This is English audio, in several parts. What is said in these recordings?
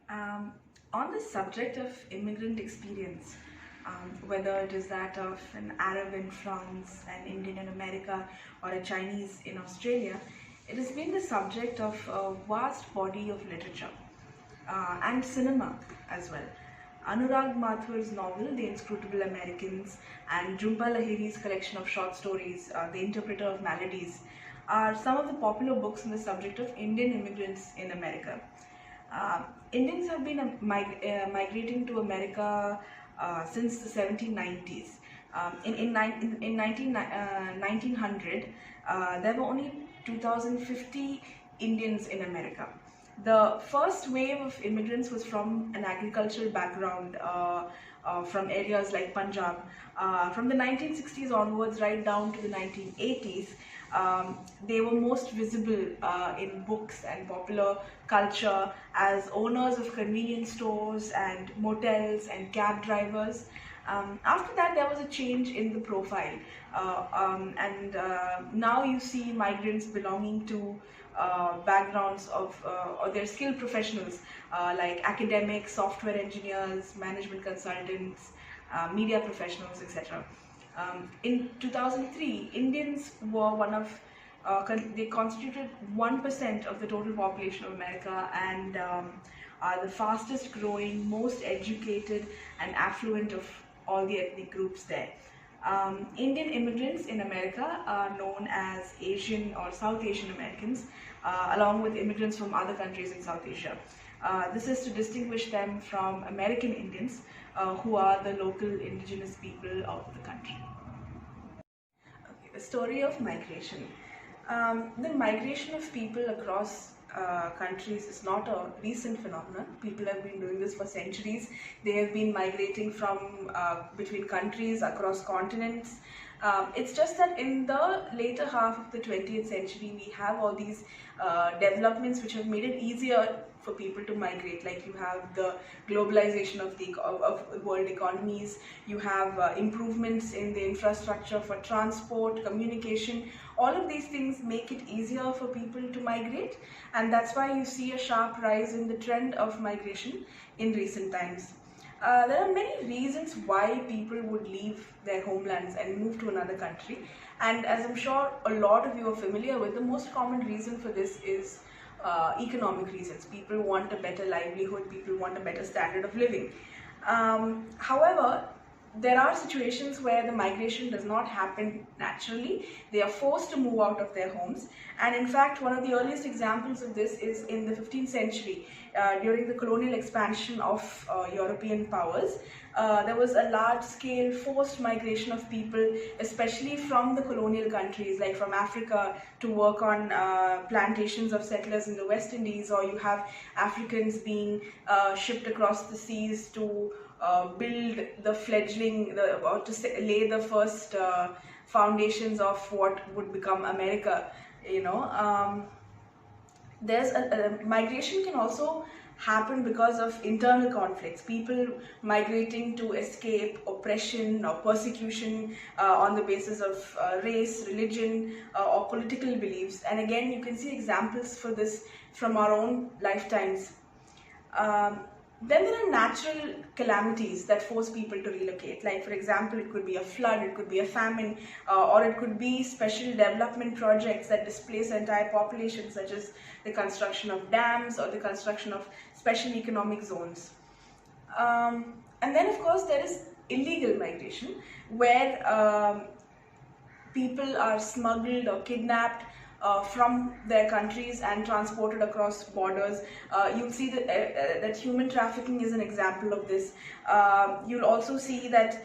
Um, on the subject of immigrant experience, whether it is that of an Arab in France, an Indian in America, or a Chinese in Australia, it has been the subject of a vast body of literature and cinema as well. Anurag Mathur's novel, The Inscrutable Americans, and Jhumpa Lahiri's collection of short stories, The Interpreter of Maladies, are some of the popular books on the subject of Indian immigrants in America. Uh, Indians have been migrating to America since the 1790s. In 1900, there were only 2,050 Indians in America. The first wave of immigrants was from an agricultural background, from areas like Punjab. From the 1960s onwards, right down to the 1980s, they were most visible in books and popular culture as owners of convenience stores and motels and cab drivers. After that, there was a change in the profile, and now you see migrants belonging to backgrounds of or their skilled professionals like academics, software engineers, management consultants, media professionals, etc. In 2003, Indians were they constituted 1% of the total population of America and are the fastest growing, most educated and affluent of all the ethnic groups there. Indian immigrants in America are known as Asian or South Asian Americans, along with immigrants from other countries in South Asia. This is to distinguish them from American Indians, who are the local indigenous people of the country. Okay, the story of migration. The migration of people across countries is not a recent phenomenon. People have been doing this for centuries. They have been migrating from between countries across continents. It's just that in the later half of the 20th century, we have all these developments which have made it easier for people to migrate. Like you have the globalization of world economies, you have improvements in the infrastructure for transport, communication. All of these things make it easier for people to migrate, and that's why you see a sharp rise in the trend of migration in recent times. There are many reasons why people would leave their homelands and move to another country, and as I'm sure a lot of you are familiar with, the most common reason for this is economic reasons. People want a better livelihood, people want a better standard of living. However, there are situations where the migration does not happen naturally. They are forced to move out of their homes, and in fact one of the earliest examples of this is in the 15th century, during the colonial expansion of European powers. There was a large-scale forced migration of people, especially from the colonial countries, like from Africa, to work on plantations of settlers in the West Indies, or you have Africans being shipped across the seas to build the fledgling, or to lay the first foundations of what would become America. There's a migration can also happen because of internal conflicts, people migrating to escape oppression or persecution on the basis of race, religion, or political beliefs. And again, you can see examples for this from our own lifetimes. Then there are natural calamities that force people to relocate. Like for example, it could be a flood, it could be a famine, or it could be special development projects that displace entire populations, such as the construction of dams or the construction of special economic zones. And then of course there is illegal migration, where people are smuggled or kidnapped from their countries and transported across borders. You'll see that human trafficking is an example of this. You'll also see that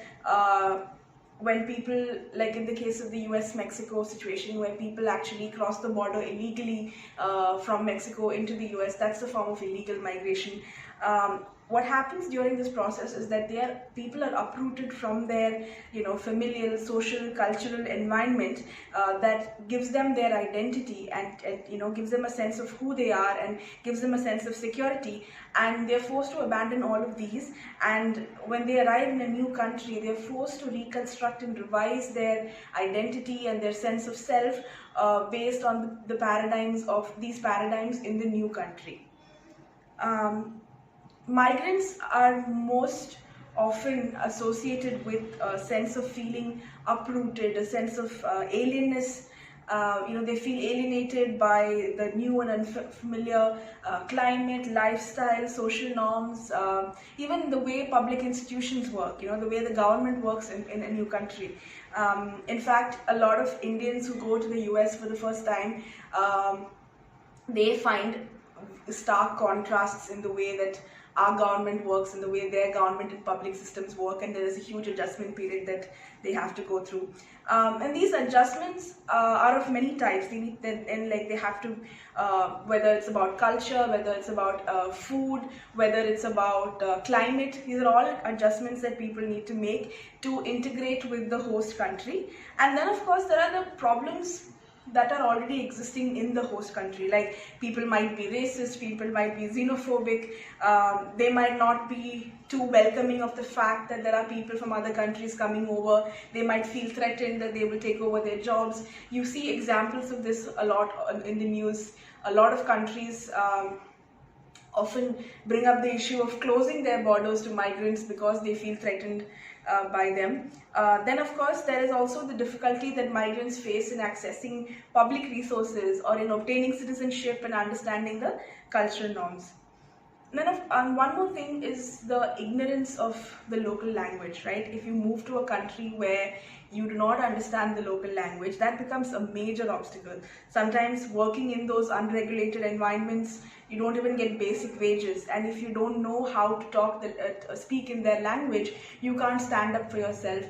when people, like in the case of the US-Mexico situation, where people actually cross the border illegally from Mexico into the US, that's a form of illegal migration. What happens during this process is that people are uprooted from their familial, social, cultural environment that gives them their identity and gives them a sense of who they are and gives them a sense of security, and they're forced to abandon all of these, and when they arrive in a new country, they're forced to reconstruct and revise their identity and their sense of self based on the paradigms in the new country. Migrants are most often associated with a sense of feeling uprooted, a sense of alienness. They feel alienated by the new and unfamiliar climate, lifestyle, social norms, even the way public institutions work, the way the government works in a new country. In fact, a lot of Indians who go to the US for the first time, they find stark contrasts in the way that our government works and the way their government and public systems work, and there is a huge adjustment period that they have to go through. And these adjustments are of many types. They have to, whether it's about culture, whether it's about food, whether it's about climate. These are all adjustments that people need to make to integrate with the host country. And then, of course, there are the problems that are already existing in the host country. Like, people might be racist, people might be xenophobic, they might not be too welcoming of the fact that there are people from other countries coming over. They might feel threatened that they will take over their jobs. You see examples of this a lot in the news. A lot of countries often bring up the issue of closing their borders to migrants because they feel threatened by them. Then, of course, there is also the difficulty that migrants face in accessing public resources or in obtaining citizenship and understanding the cultural norms. Then, one more thing is the ignorance of the local language, right? If you move to a country where you do not understand the local language, that becomes a major obstacle. Sometimes working in those unregulated environments, you don't even get basic wages, and if you don't know how to speak in their language, you can't stand up for yourself.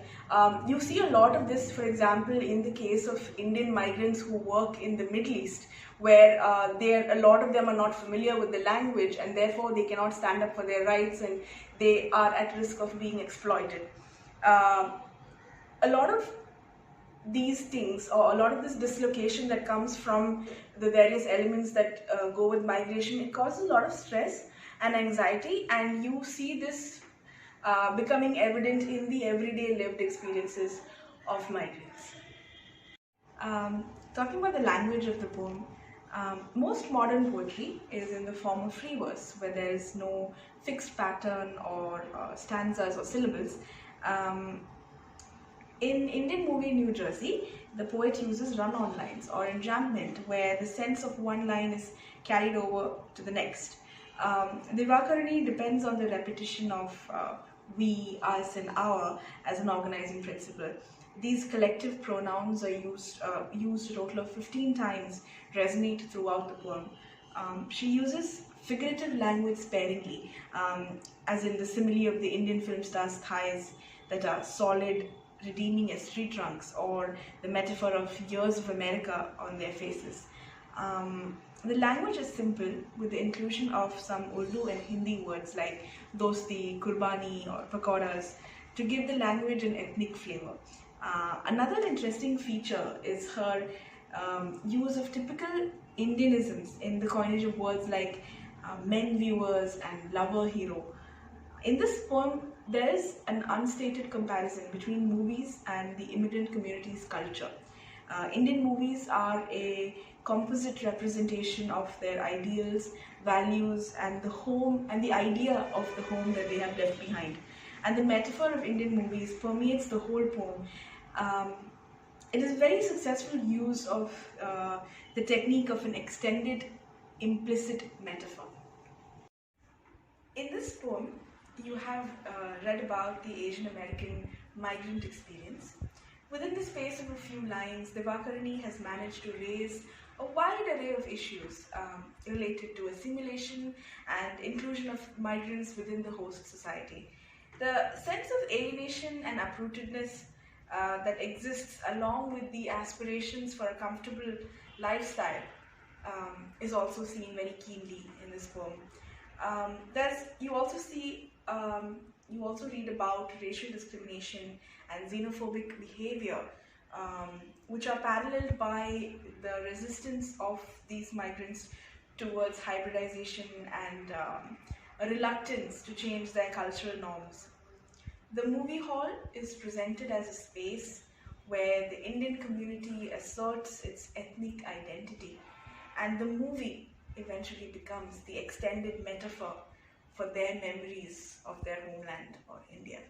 You see a lot of this, for example, in the case of Indian migrants who work in the Middle East, where a lot of them are not familiar with the language, and therefore they cannot stand up for their rights, and they are at risk of being exploited. A lot of these things, or a lot of this dislocation that comes from the various elements that go with migration, it causes a lot of stress and anxiety, and you see this becoming evident in the everyday lived experiences of migrants. Talking about the language of the poem, most modern poetry is in the form of free verse, where there is no fixed pattern or stanzas or syllables. In Indian movie New Jersey, the poet uses run-on lines or enjambment, where the sense of one line is carried over to the next. Divakarani depends on the repetition of we, us, and our as an organizing principle. These collective pronouns are used a total of 15 times, resonate throughout the poem. She uses figurative language sparingly, as in the simile of the Indian film star's thighs that are solid, redeeming as tree trunks, or the metaphor of years of America on their faces. The language is simple, with the inclusion of some Urdu and Hindi words like dosti, kurbani, or pakoras to give the language an ethnic flavor. Another interesting feature is her use of typical Indianisms in the coinage of words like men viewers and lover hero. In this poem, there is an unstated comparison between movies and the immigrant community's culture. Indian movies are a composite representation of their ideals, values, and the home and the idea of the home that they have left behind. And the metaphor of Indian movies permeates the whole poem. It is a very successful use of the technique of an extended implicit metaphor. In this poem, you have read about the Asian American migrant experience. Within the space of a few lines, Divakarani has managed to raise a wide array of issues related to assimilation and inclusion of migrants within the host society. The sense of alienation and uprootedness that exists along with the aspirations for a comfortable lifestyle is also seen very keenly in this poem. You also read about racial discrimination and xenophobic behavior, which are paralleled by the resistance of these migrants towards hybridization and a reluctance to change their cultural norms. The movie hall is presented as a space where the Indian community asserts its ethnic identity, and the movie eventually becomes the extended metaphor for their memories of their homeland or India.